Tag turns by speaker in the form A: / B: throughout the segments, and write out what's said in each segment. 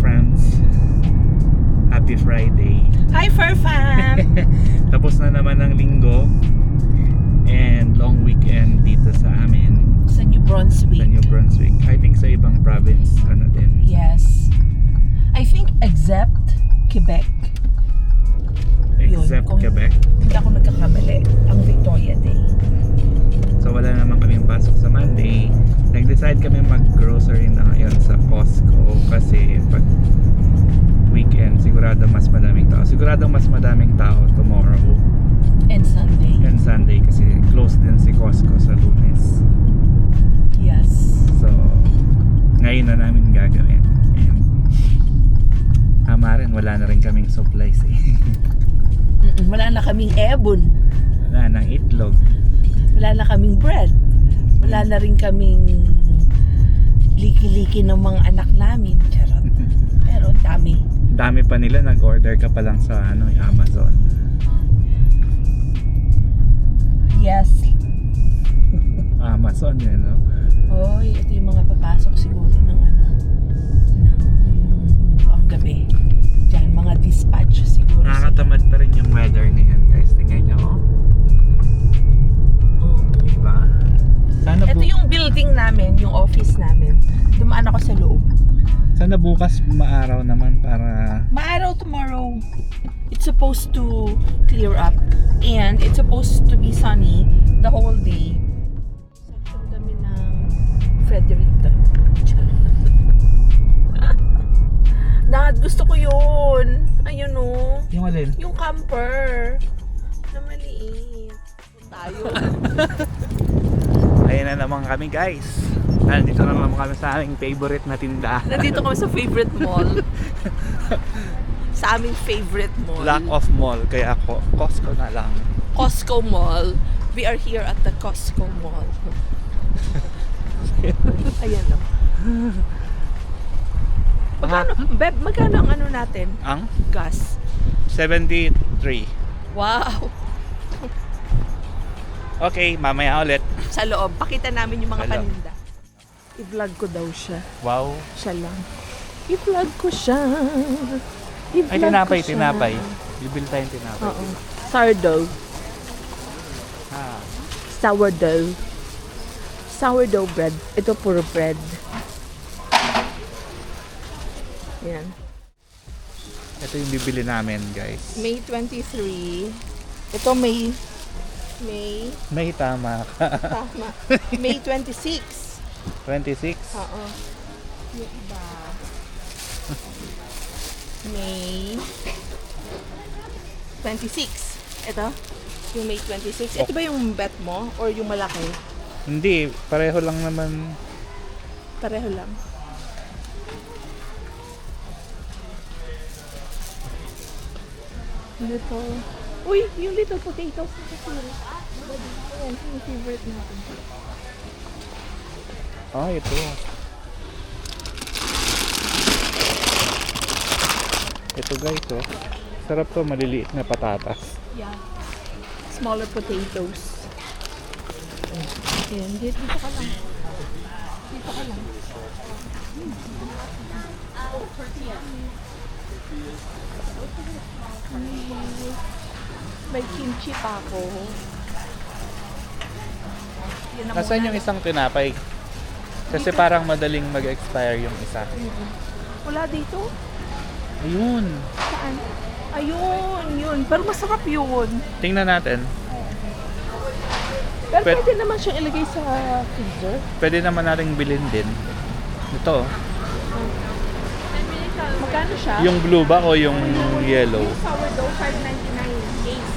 A: friends. Happy Friday.
B: Hi, Fur Fam!
A: Tapos na naman ang linggo and long weekend dito sa amin
B: Sa New Brunswick.
A: sa New Brunswick. I think sa ibang province ano din.
B: Yes. I think except Quebec.
A: Except
B: Yun,
A: Quebec.
B: Hindi ako nagkakamali. Ang Victoria Day.
A: So wala naman kaming pasok sa Monday. Nag-decide kami mag-grocery na ngayon sa Costco kasi pag weekend sigurado mas madaming tao. Sigurado mas madaming tao tomorrow
B: And Sunday.
A: and Sunday kasi close din si Costco sa Lunes.
B: Yes.
A: So ngayon na namin gagawin. And tama rin, wala na rin kaming supplies eh.
B: Wala na kaming ebon.
A: Wala nang itlog.
B: Wala na kaming bread. Wala na rin kaming liki-liki ng mga anak namin. Charot. Pero dami.
A: Dami pa nila, nag-order ka pa lang sa Amazon.
B: Yes.
A: Amazon yun, no?
B: Hoy, ito yung mga papasok siguro ng panggabi. Diyan, mga dispatch siguro.
A: Nakakatamad pa rin yung weather ngayon, guys. Tingnan nyo, oh. Diba? Sana,
B: Ito yung building namin, yung office namin. Dumaan ako sa loob.
A: sana bukas maaraw naman para...
B: Maaraw tomorrow. It's supposed to clear up. And it's supposed to be sunny the whole day. Section kami ng Fredericton. Gusto ko yun. Ayun o.
A: Yung alin?
B: Yung camper. Na maliit. Tayo.
A: Ayan na naman kami, guys. Nandito na naman kami sa aming favorite na tindahan.
B: Nandito kami sa favorite mall. Sa aming favorite mall.
A: Lack of mall, kaya ako, Costco na lang.
B: Costco Mall. We are here at the Costco Mall. Ayan o. Magkano, Beb, magkano ang ano natin?
A: Ang
B: Gas.
A: 73.
B: Wow.
A: Okay, mamaya ulit.
B: Sa loob. Pakita namin yung mga
A: Sa loob.
B: paninda. I-vlog ko daw siya.
A: Wow.
B: Siya lang. I-vlog ko siya. I-vlog
A: Ay, tinapay,
B: ko siya.
A: tinapay. Bibil tayong tinapay.
B: Oo. Sourdough.
A: Ah.
B: Sourdough. Sourdough bread. Ito puro bread. Yan.
A: Ito yung bibili namin, guys.
B: May 23. Ito May
A: May tama ka.
B: tama. May 26.
A: 26.
B: Oo. Yung iba. May 26. Ito. Yung May 26. Ito ba yung bet mo? Or yung malaki?
A: Hindi, pareho lang naman.
B: Pareho lang. Little. Uy, yung little potatoes na kasi. Ayan, yung favorite natin.
A: Ah, ito. Ito, guys, oh. Sarap to, maliliit na patatas.
B: Yeah. Smaller potatoes. Ayan, dito ka lang. Dito ka lang. May kimchi pa ako. Yun ang
A: Nasaan
B: muna.
A: yung isang tinapay? Kasi parang madaling mag-expire yung isa.
B: Wala dito?
A: Ayun.
B: Saan? Ayun, yun. Pero masarap yun.
A: Tingnan natin.
B: Pero
A: Pwede-
B: pwede naman siyang ilagay sa freezer.
A: Pwede naman nating bilhin din. Ito.
B: Magkano siya?
A: Yung blue ba o yung yellow?
B: Yung sourdough, 5.99. Ace.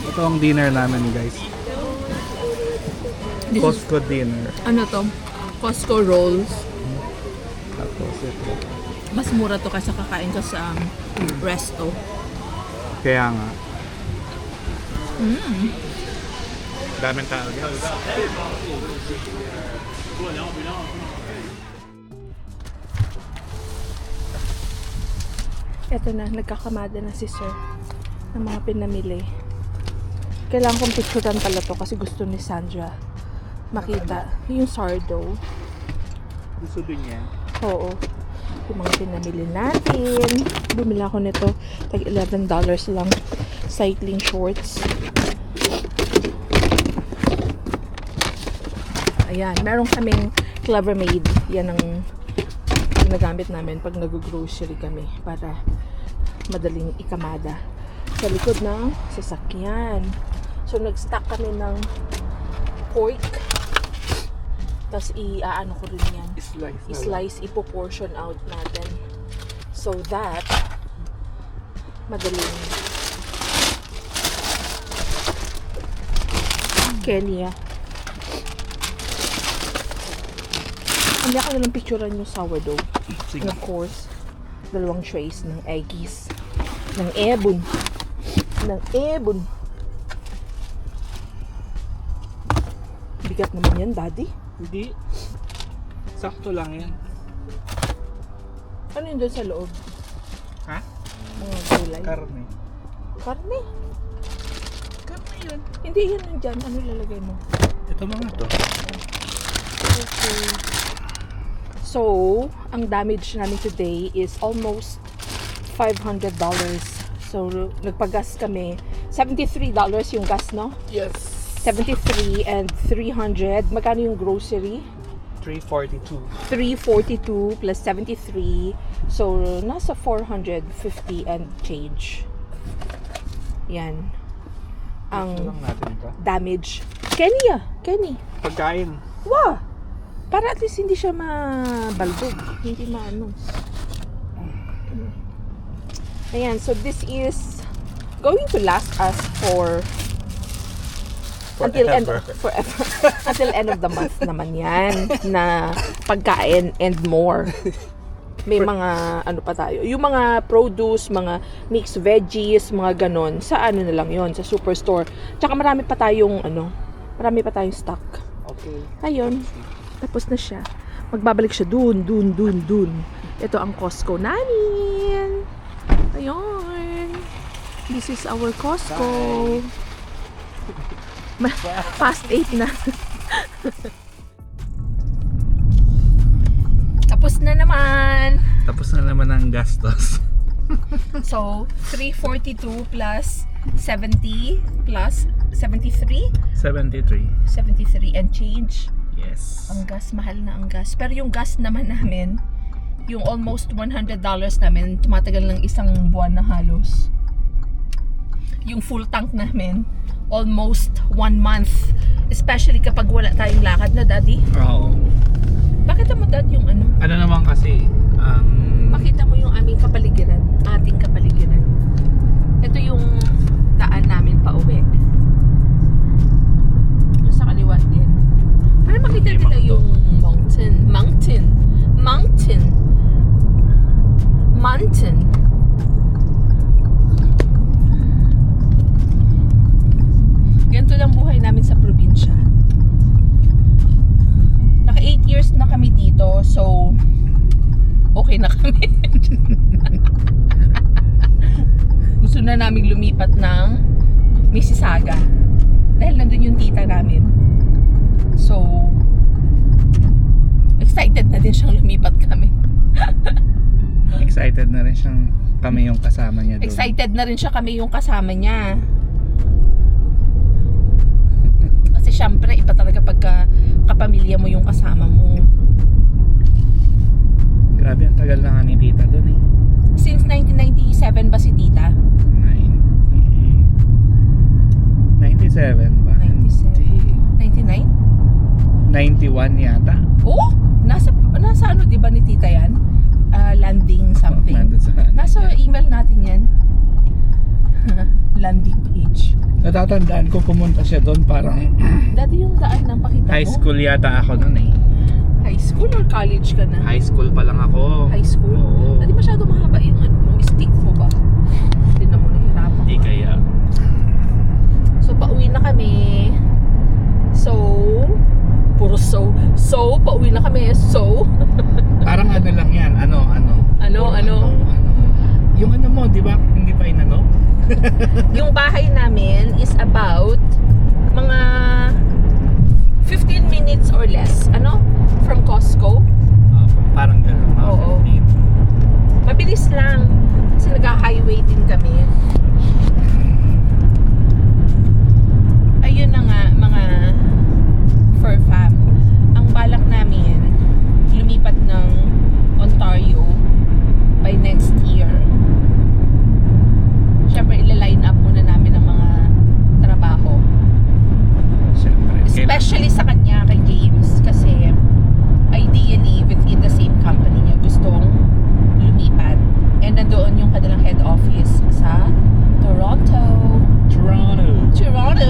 A: Ito ang dinner namin, guys. Costco dinner.
B: Ano to? Costco rolls.
A: Tapos ito.
B: Mas mura to kaysa kakain ka sa resto.
A: Kaya nga. Daming tao, guys.
B: Eto na, nagkakamada na si Sir ng mga pinamili. Kailangan kong picturean pala to kasi gusto ni Sandra makita yung sourdough.
A: Gusto din niya.
B: Oo. Yung mga pinamili natin. Bumili ako nito. Tag $11 lang. Cycling shorts. Ayan. Meron kaming Clever Made. Yan ang ginagamit namin pag nag-grocery kami para madaling ikamada sa likod ng sasakyan. So, nag-stock kami ng pork. Tapos, i-ano ko rin yan. I-slice, ipo-portion out natin. So that, madaling Kenya. Hindi ako nalang picturean yung sourdough.
A: Sige.
B: And of course, 2 trays ng eggies. Ng ebon. Ng ebon. Bigat naman yan, Daddy.
A: Hindi. Sakto lang yan.
B: Ano yun doon sa loob?
A: Ha?
B: Mga gulay.
A: Karne.
B: Karne.
A: Karne yun.
B: Hindi yan nandyan. Ano ilalagay mo?
A: Ito mga to.
B: Okay. So, ang damage namin today is almost $500. So, nagpagas kami. $73 yung gas, no?
A: Yes.
B: 73 and 300. Magkano yung grocery?
A: 342.
B: 342 plus 73. So, nasa 450 and change. Yan.
A: Ito
B: Ang
A: lang natin ito.
B: damage. Kenny.
A: Pagkain.
B: Wow! Para at least hindi siya mabalbog. Hindi maano. Ayan, so this is going to last us for until end forever. Until end of the month naman yan na pagkain and more. May mga ano pa tayo. Yung mga produce, mga mixed veggies, mga ganon, sa ano na lang yon sa superstore. Tsaka marami pa tayong stock.
A: Okay.
B: Ayun. Tapos na siya. Magbabalik siya dun. Ito ang Costco namin. Ayun. This is our Costco. Past 8 na. Tapos na naman.
A: Tapos na naman ang gastos.
B: So, 342 plus 70 plus 73?
A: 73.
B: 73 and change.
A: Yes.
B: Ang gas, mahal na ang gas. Pero yung gas naman namin, yung almost $100 namin, tumatagal ng 1 buwan na halos. Yung full tank namin, almost 1 month. Especially kapag wala tayong lakad na, Daddy.
A: Oo.
B: Pakita mo, Dad, yung ano.
A: Ano naman kasi, ang
B: Pakita mo yung aming kapaligiran. Ating kapaligiran. Ito yung daan namin pa uwi. Doon sa kaliwa din. Para makita nila yung mountain. Ganito lang buhay namin sa probinsya. Naka 8 years na kami dito, so okay na kami. Gusto na namin lumipat ng Mississauga dahil nandun yung tita namin. So excited na din siyang lumipat kami.
A: excited na rin siyang kami yung kasama niya doon.
B: Excited na rin siya kami yung kasama niya. Kasi syempre iba talaga pagka kapamilya mo yung kasama mo.
A: Grabe, ang tagal na nga ni tita doon eh.
B: Since 1997 ba si tita?
A: 97 ba?
B: 97. 99?
A: 91 yata.
B: Oh, nasa ano 'di ba ni tita 'yan? Landing something.
A: Nandun sa
B: Nasa email natin 'yan. Landing page.
A: Natatandaan ko pumunta siya doon parang
B: Dati yung daan ng pakita mo.
A: high school yata ako noon eh.
B: High school or college ka na?
A: High school pa lang ako.
B: High school?
A: Oo.
B: Dati masyado mahaba yung ano mo, stick mo ba? Hindi na mo nahirapan.
A: Hindi kaya.
B: So, pauwi na kami. So, puro so. So, pauwi na kami. So,
A: Parang ano lang yan. Ano. Yung ano mo, di ba? Hindi pa inano?
B: Yung bahay namin is about mga 15 minutes or less, from Costco.
A: Parang gano'n. Mga
B: Oo.
A: 15.
B: Mabilis lang kasi nag-highway din kami. Ayun na nga, mga fur fam. Ang balak namin, lumipat ng Ontario by next year. Siyempre, ila-line up muna namin ang mga trabaho.
A: Siyempre.
B: Especially sa kanya, kay James. Kasi, ideally, within the same company niya, gustong lumipat. And nandoon yung kanilang head office sa Toronto. Toronto!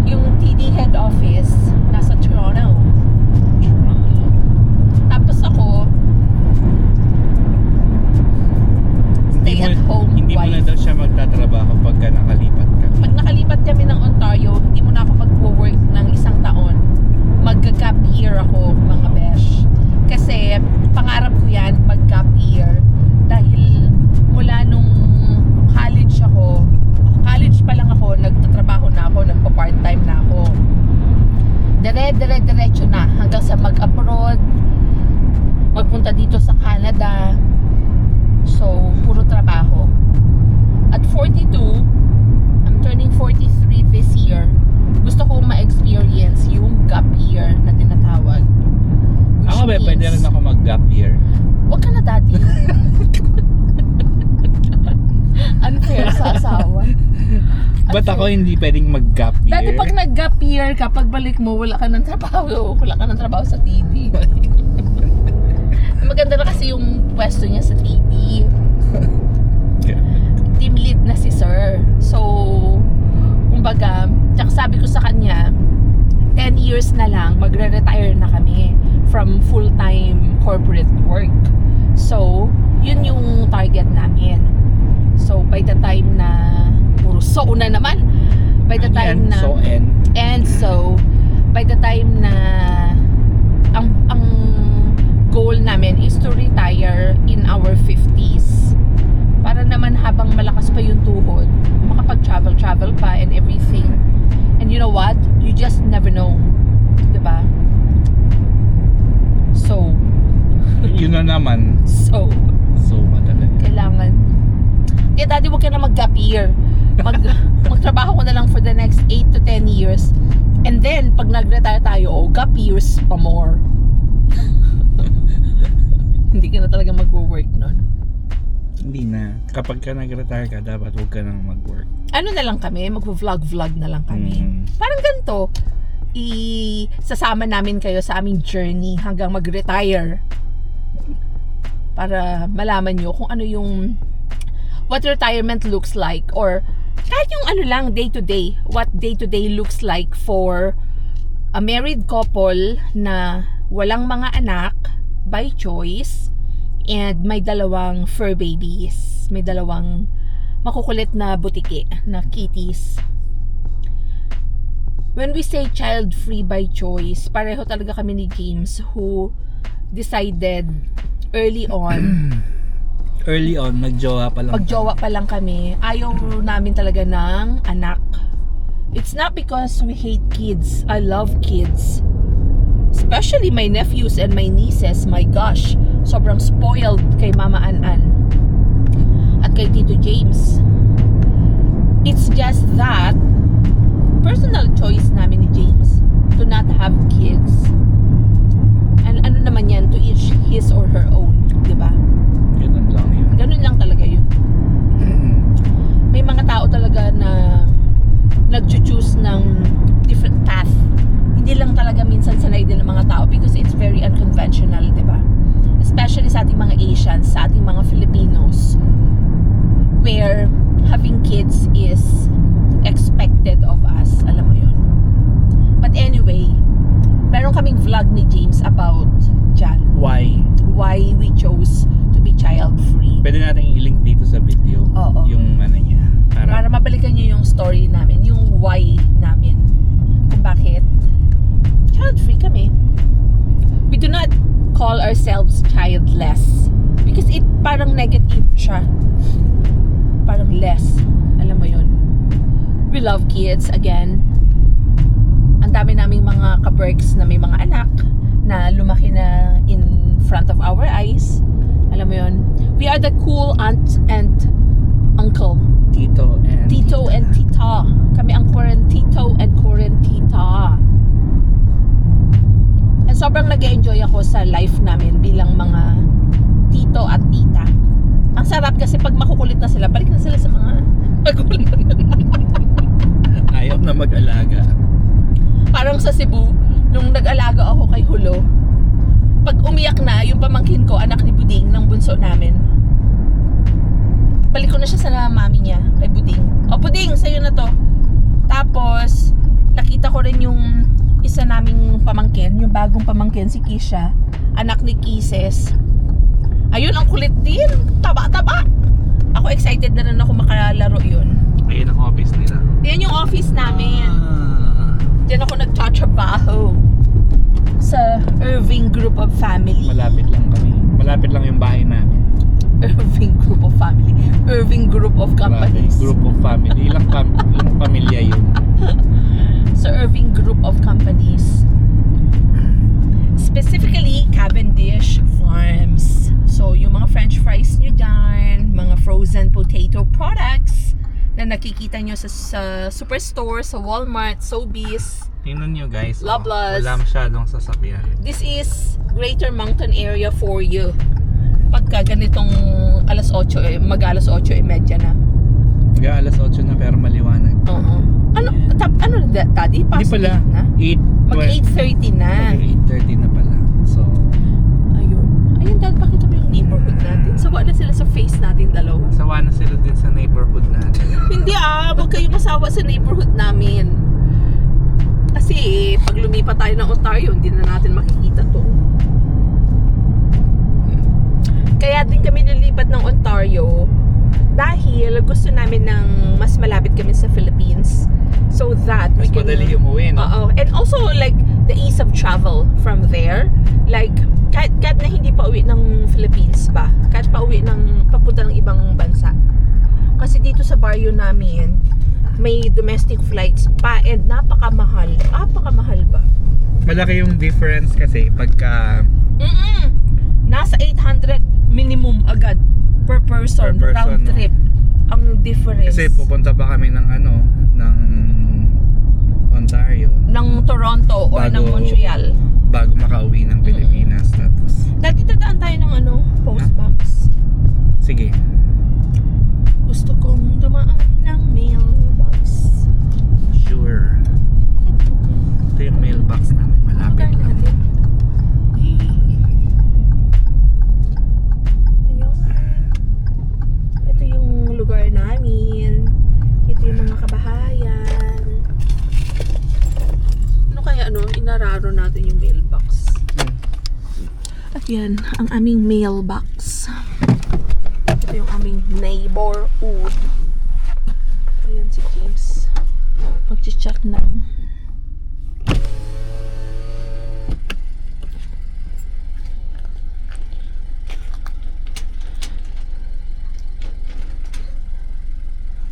B: Yung TD head office, nasa Toronto. Tapos ako, stay at home
A: Hindi mo na
B: wife.
A: daw siya magtatrabaho pagka nakalipat ka.
B: Pag nakalipat kami ng Ontario, hindi mo na ako mag-work ng isang taon. Mag-gap year ako, mga besh. Kasi pangarap ko yan, mag-gap year. Dahil mula nung college pa lang ako, nagtatrabaho na ako, nagpa-part-time na ako. Diretso na hanggang sa mag-abroad, magpunta dito sa Canada. So, puro trabaho. At 42, I'm turning 43 this year. Gusto ko ma-experience yung gap year na tinatawag.
A: Ako ba, pwede rin ako mag-gap year?
B: Huwag ka na, daddy. Unfair sa asawa.
A: Ba't ako hindi pwedeng mag-gap year?
B: Dati pag nag-gap year ka, pagbalik mo, wala ka ng trabaho. Wala ka ng trabaho sa TD. Maganda na kasi yung pwesto niya sa TD. Team lead na si sir. So, kumbaga, tsaka sabi ko sa kanya, 10 years na lang, magre-retire na kami from full-time corporate work. So, yun yung target namin. So, by the time na puro so na naman. By the time na by the time na ang goal namin is to retire in our 50s. Para naman habang malakas pa yung tuhod, makapag-travel pa and everything. And you know what? You just never know. Diba? So,
A: yun na naman.
B: So,
A: Talaga.
B: kailangan. Kaya daddy, huwag ka na mag-gap year. Magtrabaho ko na lang for the next 8 to 10 years. And then, pag nag-retire tayo, gap years pa more. Hindi ka na talaga mag-work nun.
A: Hindi na. Kapag ka nag-retire ka, dapat huwag ka nang mag-work.
B: Ano na lang kami? Mag-vlog na lang kami. Parang ganito. Sasama namin kayo sa aming journey hanggang mag-retire. Para malaman nyo kung ano yung what retirement looks like, or kahit yung ano lang day to day, what day to day looks like for a married couple na walang mga anak by choice and may dalawang fur babies, may dalawang makukulit na butiki na kitties. When we say child free by choice, pareho talaga kami ni James who decided early on,
A: nagjowa pa lang.
B: pagjowa pa lang kami, ayaw namin talaga ng anak. It's not because we hate kids. I love kids. Especially my nephews and my nieces. My gosh, sobrang spoiled kay Mama An-An at kay Tito James. It's just that personal choice namin ni James to not have kids. And ano naman yan, to each his or her own, di ba?
A: Ganun lang yun.
B: Ganun lang talaga yun. May mga tao talaga na nag-choose ng different path. Hindi lang talaga minsan sanay din ng mga tao because it's very unconventional, di ba? Especially sa ating mga Asians, sa ating mga Filipinos, where having kids is expected of us. Alam mo yun. But anyway, meron kaming vlog ni James about dyan.
A: Why
B: we chose to be child-free.
A: Pwede natin i-link dito sa video.
B: Oo.
A: Yung ano niya.
B: Para mabalikan nyo yung story namin, yung why namin. Kung bakit child-free kami. We do not call ourselves childless because it parang negative siya. Parang less. Alam mo yun. We love kids again. Ang dami naming mga ka-Berks na may mga anak na lumaki na in front of our eyes. Alam mo yun. We are the cool aunt and uncle.
A: Tito and
B: Tita. Kami ang Tito and Tita. And sobrang nag-enjoy ako sa life namin bilang mga tito at tita. Ang sarap kasi pag makukulit na sila, balik na sila sa mga magulang.
A: Ayaw na mag-alaga.
B: Parang sa Cebu, nung nag-alaga ako kay Hulo, pag umiyak na yung pamangkin ko, anak ni Buding, ng bunso namin, balik ko na siya sa mami niya, kay Buding. O Buding, sa'yo na to. Tapos, nakita ko rin yung isa naming pamangkin, yung bagong pamangkin, si Kisha, anak ni Kisses. Ayun, ang kulit din. Taba-taba. Ako excited na rin ako makalaro yun.
A: Ayun ang office nila.
B: Yan yung office namin. Diyan ako nagtatrabaho sa Irving Group of Family.
A: Malapit lang kami. Malapit lang yung bahay namin.
B: Irving Group of Family. Irving Group of Companies.
A: Group of family. Ilang pamilya yun.
B: Sa Irving Group of Companies. Specifically, Cavendish Farms. So, yung mga french fries nyo dyan, mga frozen potato products na nakikita nyo sa superstore, sa Walmart, Sobeys.
A: Tingnan nyo guys.
B: Loblaws.
A: Wala masyadong sasakyan.
B: This is Greater Mountain Area for you. Pagka ganitong alas 8, mag-alas 8:30 na.
A: Alas 8 na pero maliwanag.
B: Oo. Ano daddy?
A: Hindi
B: Past
A: pala.
B: 8 na?
A: 8.
B: Mag 8:30 na.
A: Mag 8:30 na pala. So,
B: Ayun. Ayun, dad, pakita mo yung neighborhood natin. Sawa na sila sa face natin dalawa.
A: sawa na sila din sa neighborhood natin.
B: Hindi wag kayong masawa sa neighborhood namin. Kasi pag lumipat tayo ng Ontario, hindi na natin makikita to. Kaya din kami nilipat ng Ontario dahil gusto namin ng mas malapit kami sa Philippines. So that
A: Mas madali umuwi, no?
B: Oo. And also like the ease of travel from there. Like kahit na hindi pa uwi ng Philippines ba? Kahit pa uwi ng papunta ng ibang bansa. Kasi dito sa barrio namin may domestic flights pa and napakamahal. Napakamahal ba?
A: Malaki yung difference kasi pagka
B: Nasa 800 minimum agad per person,
A: Per person,
B: round
A: no?
B: trip. Ang difference.
A: kasi pupunta pa kami ng ng Ontario
B: ng Toronto or ng Montreal.
A: bago makauwi ng Pilipinas. Tapos
B: Dati tadaan tayo ng postbox.
A: sige.
B: Gusto kong dumaan ng mailbox.
A: Sure. Ito yung mailbox namin. Malapit
B: Lugar
A: lang.
B: natin. Ayun. Ito yung lugar namin. Ito yung mga kabahayan. Ano kaya inararo natin yung mailbox. At yan, ang aming mailbox. Ito yung aming neighborhood. Ayan si James. Mag-check na.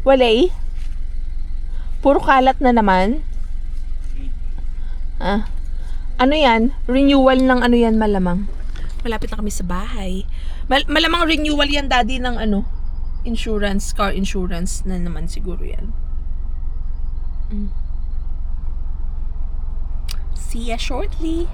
B: Walay? Puro kalat na naman? Ano yan? Renewal ng ano yan malamang? Malapit na kami sa bahay. Malamang renewal yan, daddy, ng insurance, car insurance na naman siguro yan. See ya shortly.